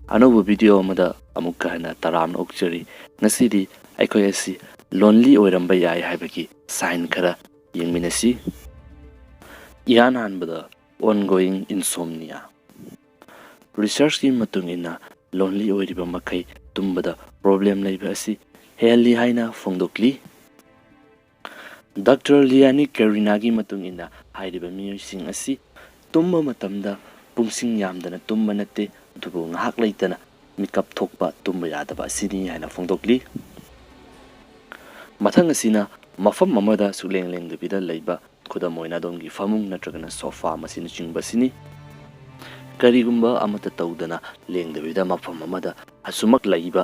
ꯑꯅꯧꯕ ꯚꯤꯗꯤꯑꯣ ꯑꯃꯗ ꯑꯃꯨꯛꯀ ꯍꯟꯅ ꯇꯔꯥꯝꯅ ꯑꯣꯛꯆꯔꯤ ꯉꯁꯤꯗꯤ ꯑꯩꯈꯣꯏ ꯑꯁꯤ ꯂꯣꯟꯂꯤ ꯑꯣꯏꯔꯝꯕ ꯌꯥꯏ ꯍꯥꯏꯕꯒꯤ ꯁꯥꯏꯟ ꯈꯔ ꯌꯦꯡꯃꯤꯟꯅꯁꯤ ꯏꯍꯥꯟ ꯍꯥꯟꯕꯗ ongoing insomnia ꯔꯤꯁꯔꯆꯀꯤ ꯃꯇꯨꯡ ꯏꯟꯅ ꯂꯣꯟꯂꯤ ꯑꯣꯏꯔꯤꯕ ꯃꯈꯩ ꯇꯨꯝꯕꯗ ꯄ꯭ꯔꯣꯕ꯭ꯂꯦꯝ ꯂꯩꯕ ꯑꯁꯤ ꯍꯦꯜꯂꯤ ꯍꯥꯏꯅ ꯐꯣꯡꯗꯣꯛꯂꯤ ꯗꯣꯛꯇꯔ ꯂꯤꯌꯥꯅꯤ ꯀꯦꯔꯤꯅꯥꯒꯤ ꯃꯇꯨꯡ ꯏꯟꯅ ꯍꯥꯏꯔꯤꯕ ꯃꯤꯑꯣꯏꯁꯤꯡ ꯑꯁꯤ ꯇꯨꯝꯕ ꯃꯇꯝꯗ ꯄꯨꯡꯁꯤꯡ ꯌꯥꯝꯗꯅ ꯇꯨꯝꯕ ꯅꯠꯇꯦ ꯑꯗꯨꯕꯨ ꯉꯥꯏꯍꯥꯛ ꯂꯩꯇꯅ ꯃꯤꯀꯞ ꯊꯣꯛꯄ ꯇꯨꯝꯕ ꯌꯥꯗꯕ ꯑꯁꯤꯅꯤ ꯍꯥꯏꯅ ꯐꯣꯡꯗꯣꯛꯂꯤ ꯃꯊꯪ ꯑꯁꯤꯅ ꯃꯐꯝ ꯑꯃꯗ ꯁꯨꯛꯂꯦꯡ ꯂꯦꯡꯗꯕꯤꯗ ꯂꯩꯕ ꯈꯨꯗꯝ ꯑꯣꯏꯅ ꯑꯗꯣꯝꯒꯤ ꯐꯃꯨꯡ ꯅꯠꯇ꯭ꯔꯒꯅ ꯁꯣꯐꯥ ꯃꯁꯤꯅꯆꯤꯡꯕꯁꯤꯅꯤ ꯀꯔꯤꯒꯨꯝꯕ ꯑꯃꯠꯇ ꯇꯧꯗꯅ ꯂꯦꯡꯗꯕꯤꯗ ꯃꯐꯝ ꯑꯃꯗ ꯑꯁꯨꯃꯛ ꯂꯩꯕ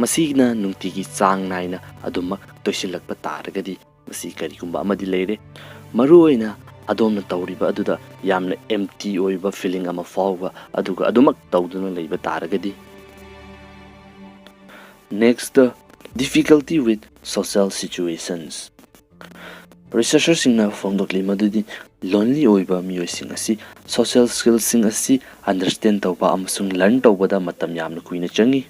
ꯃꯁꯤꯅ ꯅꯨꯡꯇꯤꯒꯤ ꯆꯥꯡ ꯅꯥꯏꯅ ꯑꯗꯨꯃꯛ ꯇꯣꯏꯁꯤꯜꯂꯛꯄ ꯇꯥꯔꯒꯗꯤ ꯃꯁꯤ ꯀꯔꯤꯒꯨꯝꯕ ꯑꯃꯗꯤ ꯂꯩꯔꯦ ꯃꯔꯨꯑꯣꯏꯅ ꯑꯗꯣꯝꯅ ꯇꯧꯔꯤꯕ ꯑꯗꯨꯗ ꯌꯥꯝꯅ ꯑꯦꯝꯇꯤ ꯑꯣꯏꯕ ꯐꯤꯂꯤꯡ ꯑꯃ ꯐꯥꯎꯕ ꯑꯗꯨꯒ ꯑꯗꯨꯃꯛ ꯇꯧꯗꯨꯅ ꯂꯩꯕ ꯇꯥꯔꯒꯗꯤ next difficulty with social situations ꯔꯤꯁꯔꯆꯔꯁꯤꯡꯅ ꯐꯣꯡꯗꯣꯛꯂꯤ ꯃꯗꯨꯗꯤ ꯂꯣꯟꯂꯤ ꯑꯣꯏꯕ ꯃꯤꯑꯣꯏꯁꯤꯡ ꯑꯁꯤ ꯁꯣꯁꯤꯌꯦꯜ ꯁ꯭ꯀꯤꯜꯁꯤꯡ ꯑꯁꯤ ꯑꯟꯗꯔꯁꯇꯦꯟ ꯇꯧꯕ ꯑꯃꯁꯨꯡ ꯂꯔꯟ ꯇꯧꯕꯗ ꯃꯇꯝ ꯌꯥꯝꯅ ꯀꯨꯏꯅ ꯆꯪꯏ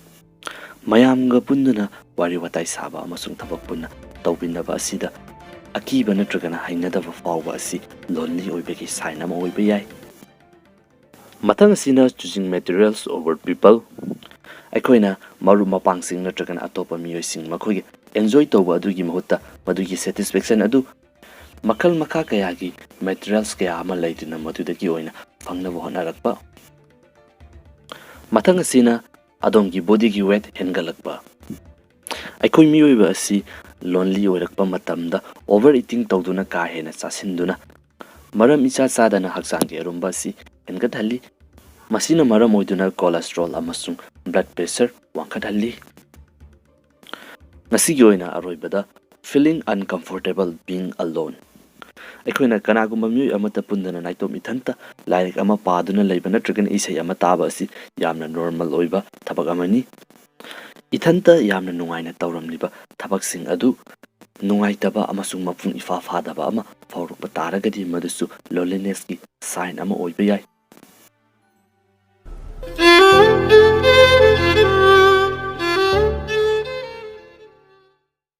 ꯃꯌꯥꯝꯒ ꯄꯨꯟꯗꯨꯅ ꯋꯥꯔꯤ ꯋꯥꯇꯥꯏ ꯁꯥꯕ ꯑꯃꯁꯨꯡ ꯊꯕꯛ ꯄꯨꯟꯅ ꯇꯧꯃꯤꯟꯅꯕ ꯑꯁꯤꯗ ꯑꯀꯤꯕ ꯅꯠꯇ꯭ꯔꯒꯅ ꯍꯩꯅꯗꯕ ꯐꯥꯎꯕ ꯑꯁꯤ ꯂꯣꯟꯂꯤ ꯑꯣꯏꯕꯒꯤ ꯁꯥꯏꯟ ꯑꯃ ꯑꯣꯏꯕ ꯌꯥꯏ ꯃꯊꯪ ꯑꯁꯤꯅ choosing materials over people ꯑꯩꯈꯣꯏꯅ ꯃꯔꯨꯞ ꯃꯄꯥꯡꯁꯤꯡ ꯅꯠꯇ꯭ꯔꯒꯅ ꯑꯇꯣꯞꯄ ꯃꯤꯑꯣꯏꯁꯤꯡ ꯃꯈꯣꯏꯒꯤ ꯑꯦꯟꯖꯣꯏ ꯇꯧꯕ ꯑꯗꯨꯒꯤ ꯃꯍꯨꯠꯇ ꯃꯗꯨꯒꯤ ꯁꯦꯇꯤꯁꯐꯦꯛꯁꯟ ꯑꯗꯨ ꯃꯈꯜ ꯃꯈꯥ ꯀꯌꯥꯒꯤ ꯃꯦꯇꯔꯤꯌꯦꯜꯁ ꯀꯌꯥ ꯑꯃ ꯂꯩꯗꯨꯅ ꯃꯗꯨꯗꯒꯤ ꯑꯣꯏꯅ ꯐꯪꯅꯕ ꯍꯣꯠꯅꯔꯛꯄ ꯃꯊꯪ ꯑꯁꯤꯅ ꯑꯗꯣꯝꯒꯤ ꯕꯣꯗꯤꯒꯤ ꯋꯦꯠ ꯍꯦꯟꯒꯠꯂꯛꯄ ꯑꯩꯈꯣꯏ ꯃꯤꯑꯣꯏꯕ ꯑꯁꯤ ꯂꯣꯟꯂꯤ ꯑꯣꯏꯔꯛꯄ ꯃꯇꯝꯗ ꯑꯣꯚꯔ ꯏꯇꯤꯡ ꯇꯧꯗꯨꯅ ꯀꯥ ꯍꯦꯟꯅ ꯆꯥꯁꯤꯟꯗꯨꯅ ꯃꯔꯝ ꯏꯆꯥ ꯆꯥꯗꯅ ꯍꯛꯆꯥꯡꯒꯤ ꯑꯔꯨꯝꯕ ꯑꯁꯤ ꯍꯦꯟꯒꯠꯍꯜꯂꯤ ꯃꯁꯤꯅ ꯃꯔꯝ ꯑꯣꯏꯗꯨꯅ ꯀꯣꯂꯦꯁꯇ꯭ꯔꯣꯜ ꯑꯃꯁꯨꯡ ꯕ꯭ꯂꯗ ꯄ꯭ꯔꯦꯁꯔ ꯋꯥꯡꯈꯠꯍꯜꯂꯤ ꯉꯁꯤꯒꯤ ꯑꯣꯏꯅ ꯑꯔꯣꯏꯕꯗ feeling uncomfortable being alone ꯑꯩꯈꯣꯏꯅ ꯀꯅꯥꯒꯨꯝꯕ ꯃꯤꯑꯣꯏ ꯑꯃꯠꯇ ꯄꯨꯟꯗꯅ ꯅꯥꯏꯇꯣꯝ ꯏꯊꯟꯇ ꯂꯥꯏꯔꯤꯛ ꯑꯃ ꯄꯥꯗꯨꯅ ꯂꯩꯕ ꯅꯠꯇ꯭ꯔꯒꯅ ꯏꯁꯩ ꯑꯃ ꯇꯥꯕ ꯑꯁꯤ ꯌꯥꯝꯅ ꯅꯣꯔꯃꯦꯜ ꯑꯣꯏꯕ ꯊꯕꯛ ꯑꯃꯅꯤ ꯏꯊꯟꯇ ꯌꯥꯝꯅ ꯅꯨꯡꯉꯥꯏꯅ ꯇꯧꯔꯝꯂꯤꯕ ꯊꯕꯛꯁꯤꯡ ꯑꯗꯨ ꯅꯨꯡꯉꯥꯏꯇꯕ ꯑꯃꯁꯨꯡ ꯃꯄꯨꯡ ꯏꯐꯥ ꯐꯥꯗꯕ ꯑꯃ ꯐꯥꯎꯔꯛꯄ ꯇꯥꯔꯒꯗꯤ ꯃꯗꯨꯁꯨ ꯂꯣꯟꯂꯤꯅꯦꯁꯀꯤ ꯁꯥꯏꯟ ꯑꯃ ꯑꯣꯏꯕ ꯌꯥꯏ